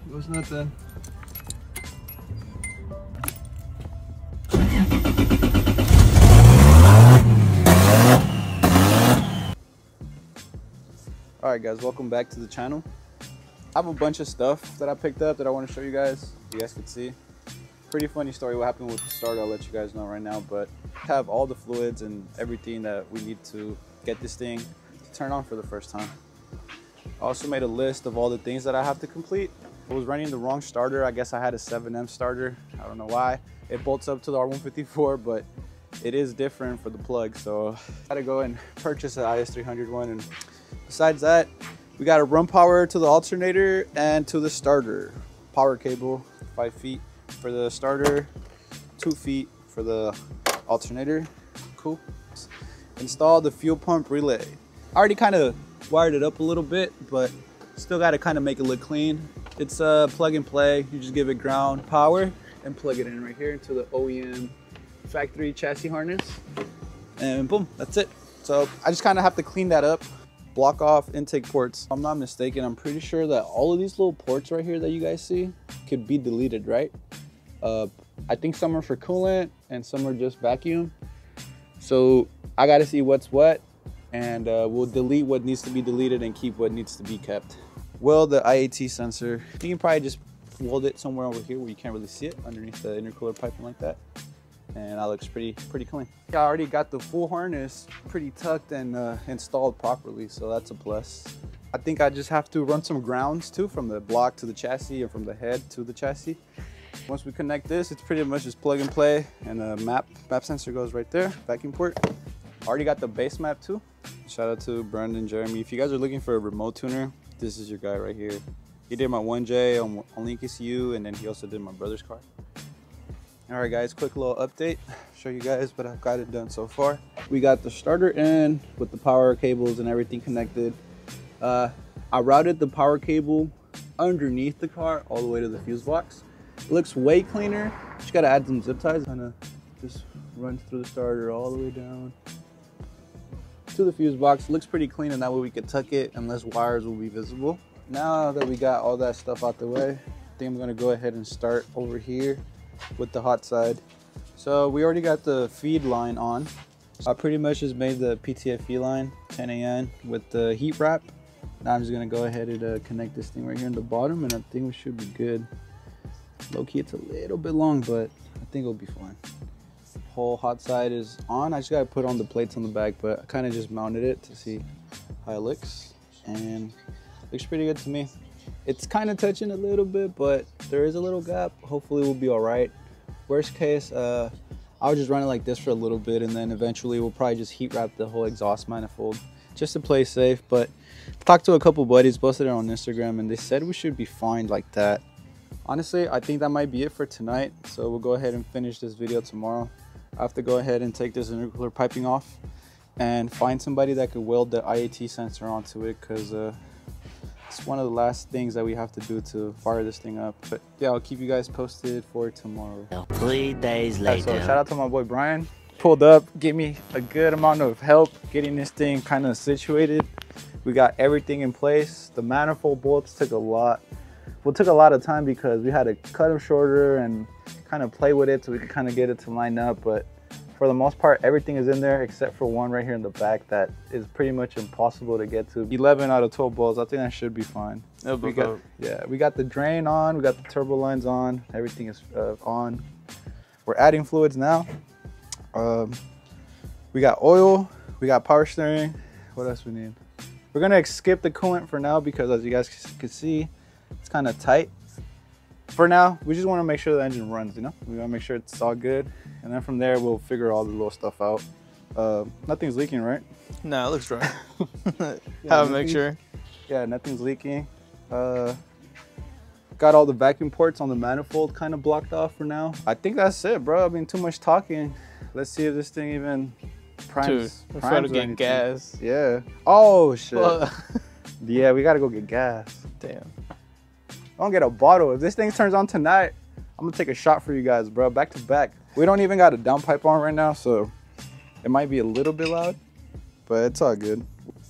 It was nothing. Alright guys, welcome back to the channel. I have a bunch of stuff that I picked up that I want to show you guys. You guys can see. Pretty funny story what happened with the starter, I'll let you guys know right now, but I have all the fluids and everything that we need to get this thing to turn on for the first time. I also made a list of all the things that I have to complete. I was running the wrong starter. I guess I had a 7M starter. I don't know why. It bolts up to the R154, but it is different for the plug, so I gotta go and purchase an IS300 one. And besides that, we got to run power to the alternator and to the starter. Power cable, 5 feet for the starter, 2 feet for the alternator. Cool. Install the fuel pump relay. I already kind of wired it up a little bit, but still got to kind of make it look clean. It's a plug and play. You just give it ground power and plug it in right here into the OEM factory chassis harness, and boom, that's it. So I just kind of have to clean that up, block off intake ports. If I'm not mistaken, I'm pretty sure that all of these little ports right here that you guys see could be deleted, right? I think some are for coolant and some are just vacuum. So I got to see what's what, and we'll delete what needs to be deleted and keep what needs to be kept. Well, the IAT sensor, you can probably just weld it somewhere over here where you can't really see it underneath the intercooler piping like that. And that looks pretty clean. I already got the full harness pretty tucked and installed properly, so that's a plus. I think I just have to run some grounds too, from the block to the chassis and from the head to the chassis. Once we connect this, it's pretty much just plug and play, and the map sensor goes right there, vacuum port. Already got the base map too. Shout out to Brandon, Jeremy. If you guys are looking for a remote tuner, this is your guy right here. He did my 1J on Link ECU, and then he also did my brother's car. All right guys, quick little update. Show you guys what I've got it done so far. We got the starter in with the power cables and everything connected. I routed the power cable underneath the car all the way to the fuse box. It looks way cleaner. Just gotta add some zip ties. Kind of just runs through the starter all the way down to the fuse box. It looks pretty clean, and that way we could tuck it and less wires will be visible. Now that we got all that stuff out the way, I think I'm gonna go ahead and start over here with the hot side. So we already got the feed line on. I pretty much just made the PTFE line 10 AN with the heat wrap. Now I'm just gonna go ahead and connect this thing right here in the bottom, and I think we should be good. Low key, it's a little bit long, but I think it'll be fine. Whole hot side is on. I just gotta put on the plates on the back, but I kind of just mounted it to see how it looks, and it looks pretty good to me. It's kind of touching a little bit, but there is a little gap. Hopefully we'll be all right. Worst case, I'll just run it like this for a little bit, and then eventually we'll probably just heat wrap the whole exhaust manifold just to play safe. But I talked to a couple buddies, posted it on Instagram, and they said we should be fine like that. Honestly, I think that might be it for tonight. So we'll go ahead and finish this video tomorrow. I have to go ahead and take this intercooler piping off and find somebody that could weld the IAT sensor onto it, because it's one of the last things that we have to do to fire this thing up. But yeah, I'll keep you guys posted for tomorrow. 3 days later. So shout out to my boy Brian. Pulled up, gave me a good amount of help getting this thing kind of situated. We got everything in place. The manifold bolts took a lot. Well, it took a lot of time because we had to cut them shorter and kind of play with it so we could kind of get it to line up. But for the most part, everything is in there except for one right here in the back that is pretty much impossible to get to. 11 out of 12 bolts, I think that should be fine. We got the drain on, we got the turbo lines on, everything is on. We're adding fluids now. We got oil, we got power steering. What else we need? We're gonna skip the coolant for now because, as you guys can see, it's kind of tight. For now, we just want to make sure the engine runs, you know? We want to make sure it's all good. And then from there, we'll figure all the little stuff out. Nothing's leaking, right? No, it looks dry. Have to make sure. Yeah, nothing's leaking. Got all the vacuum ports on the manifold kind of blocked off for now. I think that's it, bro. I mean, too much talking. Let's see if this thing even primes. Dude, we're trying to get gas. Yeah. Oh, shit. Yeah, we got to go get gas. Damn. I'm gonna get a bottle. If this thing turns on tonight, I'm gonna take a shot for you guys, bro. Back to back. We don't even got a downpipe on right now, so it might be a little bit loud, but it's all good.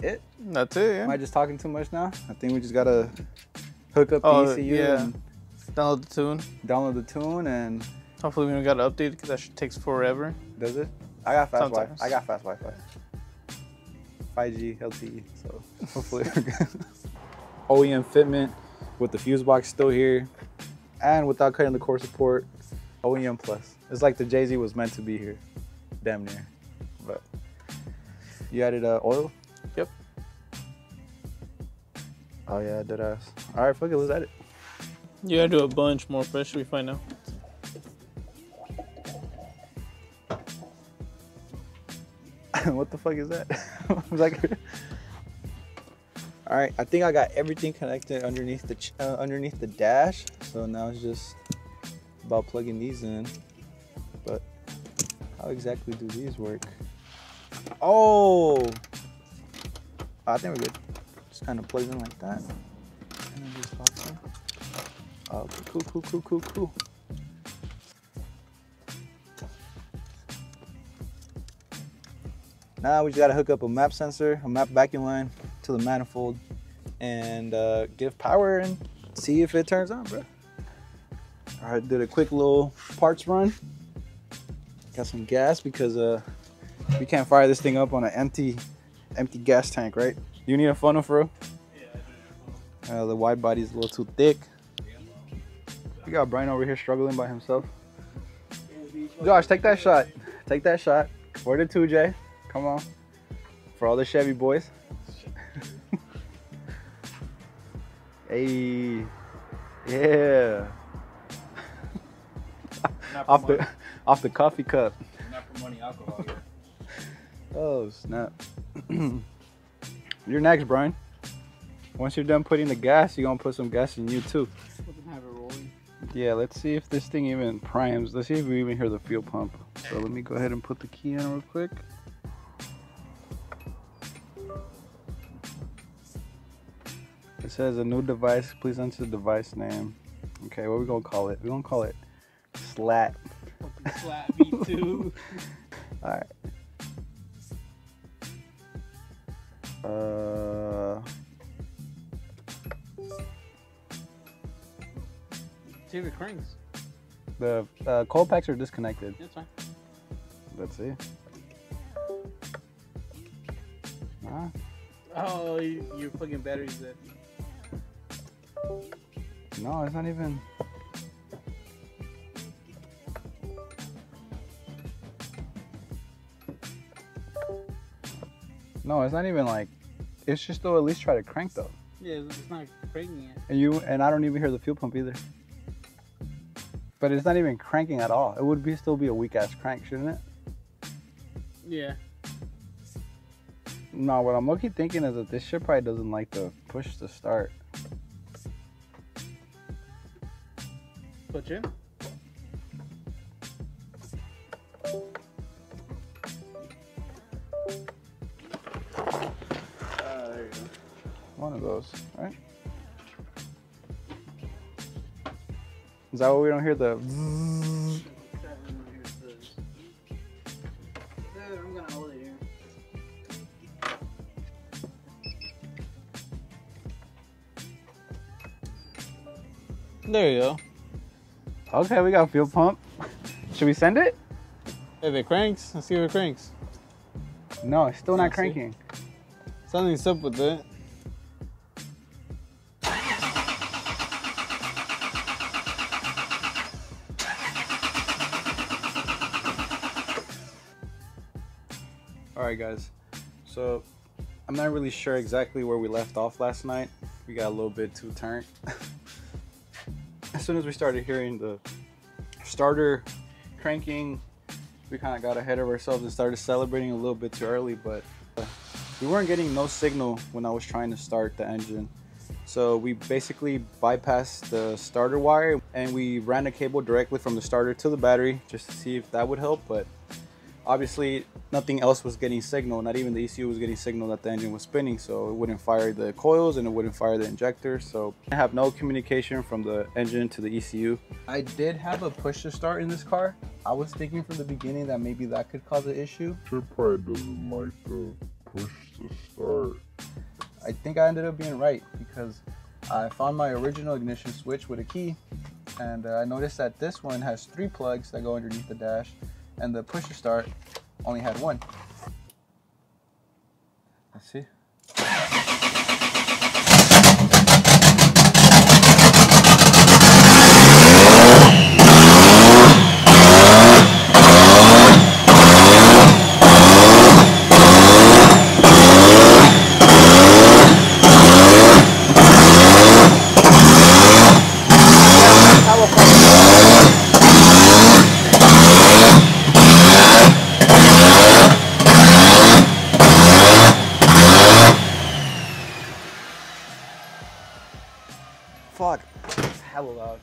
That's it, yeah. Am I just talking too much now? I think we just gotta hook up the ECU and Download the tune. Download the tune, and Hopefully we don't got to update it because that shit takes forever. does it? I got fast Wi-Fi. Sometimes. I got fast Wi-Fi. 5G LTE, so hopefully we're good. OEM fitment with the fuse box still here, and without cutting the core support, OEM plus. It's like the 2JZ was meant to be here, damn near. But you added oil? Yep. Oh yeah, dead ass. All right, fuck it, let's add it. You gotta do a bunch more pressure. We find out. What the fuck is that? All right, I think I got everything connected underneath the dash. So now it's just about plugging these in. But how exactly do these work? Oh, I think we're good. Just kind of plugs in like that, and then just pops in. Oh, cool. Now we just gotta hook up a map sensor, a map vacuum line to the manifold, and give power and see if it turns on, bro. All right, did a quick little parts run. Got some gas because we can't fire this thing up on an empty gas tank, right? You need a funnel for real? Yeah. The wide body's a little too thick. We got Brian over here struggling by himself. Josh, take that shot. Take that shot. For the 2J. Come on. For all the Chevy boys. Hey. Yeah. Off the coffee cup. I'm not promoting alcohol here. Oh, snap. You're next, Brian. Once you're done putting the gas, you're gonna put some gas in you too. Have it rolling. Yeah, let's see if this thing even primes. Let's see if we even hear the fuel pump. So let me go ahead and put the key in real quick. It says a new device, please enter the device name. Okay, what are we gonna call it? We're gonna call it Slat. Flat V2. Alright. See if it cranks. The cold packs are disconnected. That's fine. Let's see. Nah. Oh, you're plugging batteries in. No, it's not even. No, it's not even like. It's just to at least try to crank though. Yeah, it's not cranking it. And I don't even hear the fuel pump either. But it's not even cranking at all. It would still be a weak ass crank, shouldn't it? Yeah. No, what I'm looking thinking is that this shit probably doesn't like to push to start. Put in. There you go. One of those, right? Is that why we don't hear the? I'm gonna hold it here. There you go. Okay, we got fuel pump. Should we send it? If it cranks, let's see if it cranks. No, it's still not Let's see. cranking. Something's up with it. Alright guys, so I'm not really sure exactly where we left off last night. We got a little bit too turned. As soon as we started hearing the starter cranking, we kind of got ahead of ourselves and started celebrating a little bit too early, but we weren't getting no signal when I was trying to start the engine. So we basically bypassed the starter wire and we ran a cable directly from the starter to the battery just to see if that would help, but obviously nothing else was getting signal. Not even the ECU was getting signal that the engine was spinning, so it wouldn't fire the coils and it wouldn't fire the injector. So I have no communication from the engine to the ECU. I did have a push to start in this car. I was thinking from the beginning that maybe that could cause an issue. It probably doesn't like the push to start. I think I ended up being right because I found my original ignition switch with a key and I noticed that this one has 3 plugs that go underneath the dash, and the push to start only had 1. Let's see. Fuck, it's hella loud.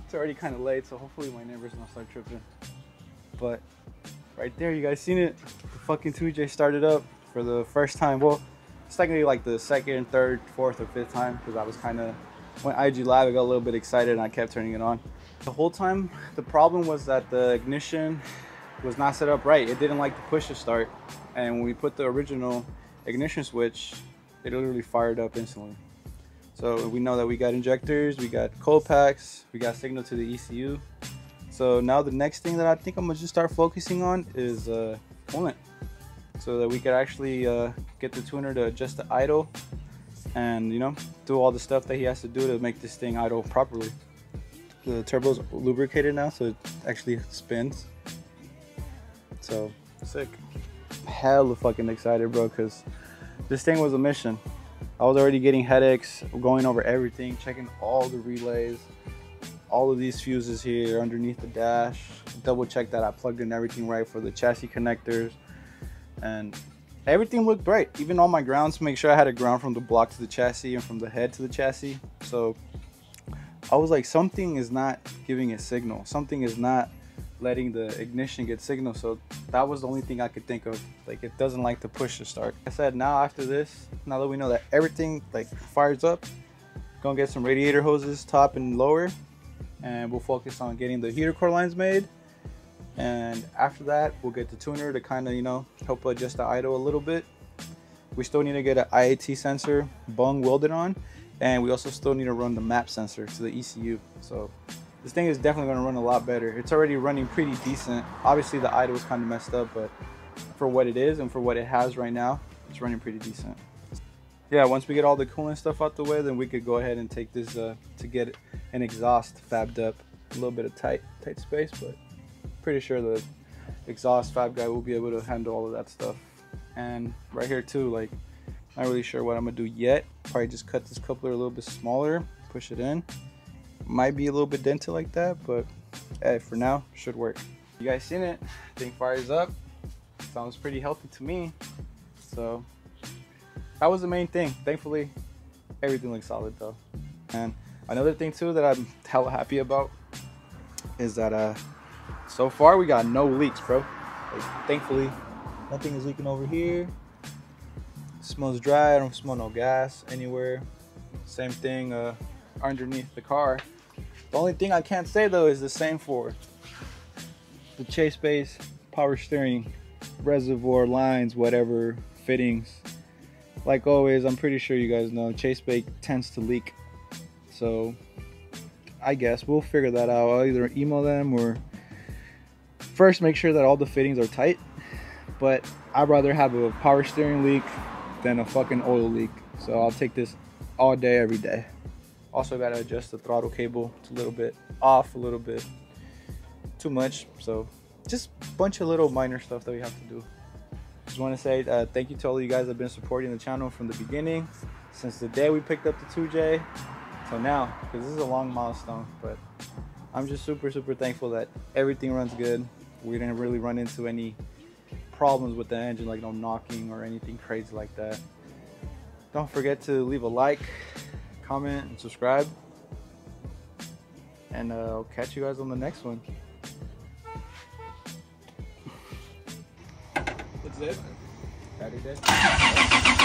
It's already kind of late, so hopefully my neighbors don't start tripping. But right there, you guys seen it? The fucking 2J started up for the first time. Well, it's technically like the 2nd, 3rd, 4th, or 5th time, because I was kind of, when IG Live, I got a little bit excited and I kept turning it on. The whole time, the problem was that the ignition was not set up right. It didn't like to push to start, and when we put the original ignition switch, it literally fired up instantly. So we know that we got injectors, we got cold packs, we got signal to the ECU. So now the next thing that I think I'm gonna just start focusing on is coolant, so that we could actually get the tuner to adjust the idle and, you know, do all the stuff that he has to do to make this thing idle properly. The turbo's lubricated now, so it actually spins. So sick. Hella fucking excited, bro, because this thing was a mission. I was already getting headaches going over everything, checking all the relays, all of these fuses here underneath the dash, double check that I plugged in everything right for the chassis connectors, and everything looked right. Even all my grounds, make sure I had a ground from the block to the chassis and from the head to the chassis. So I was like, something is not giving it signal. Something is not letting the ignition get signal. So that was the only thing I could think of. Like, it doesn't like to push to start. Like I said, now after this, now that we know that everything like fires up, gonna get some radiator hoses top and lower, and we'll focus on getting the heater core lines made. And after that, we'll get the tuner to kind of, you know, help adjust the idle a little bit. We still need to get an IAT sensor bung welded on, and we also still need to run the map sensor to the ECU. So this thing is definitely going to run a lot better. It's already running pretty decent. Obviously the idle is kind of messed up, but for what it is and for what it has right now, it's running pretty decent. Yeah, once we get all the coolant stuff out the way, then we could go ahead and take this to get an exhaust fabbed up. A little bit of tight space, but pretty sure the exhaust fab guy will be able to handle all of that stuff. And right here too, like, not really sure what I'm gonna do yet. Probably just cut this coupler a little bit smaller, push it in. Might be a little bit dented like that, but hey, for now, should work. You guys seen it? Thing fires up. Sounds pretty healthy to me. So that was the main thing. Thankfully, everything looks solid though. And another thing too that I'm hella happy about is that so far we got no leaks, bro. Like, thankfully, nothing is leaking over here. It smells dry. I don't smell no gas anywhere. Same thing underneath the car. The only thing I can't say though is the same for the chase base, power steering, reservoir lines, whatever fittings. Like always, I'm pretty sure you guys know chase base tends to leak. So I guess we'll figure that out. I'll either email them or first make sure that all the fittings are tight. But I'd rather have a power steering leak than a fucking oil leak. So I'll take this all day, every day. Also gotta adjust the throttle cable. It's a little bit off, a little bit too much. So just a bunch of little minor stuff that we have to do. Just want to say thank you to all of you guys that have been supporting the channel from the beginning, since the day we picked up the 2J till now, because this is a long milestone. But I'm just super thankful that everything runs good. We didn't really run into any problems with the engine, like no knocking or anything crazy like that. Don't forget to leave a like, comment, and subscribe, and I'll catch you guys on the next one. That's it? Saturday.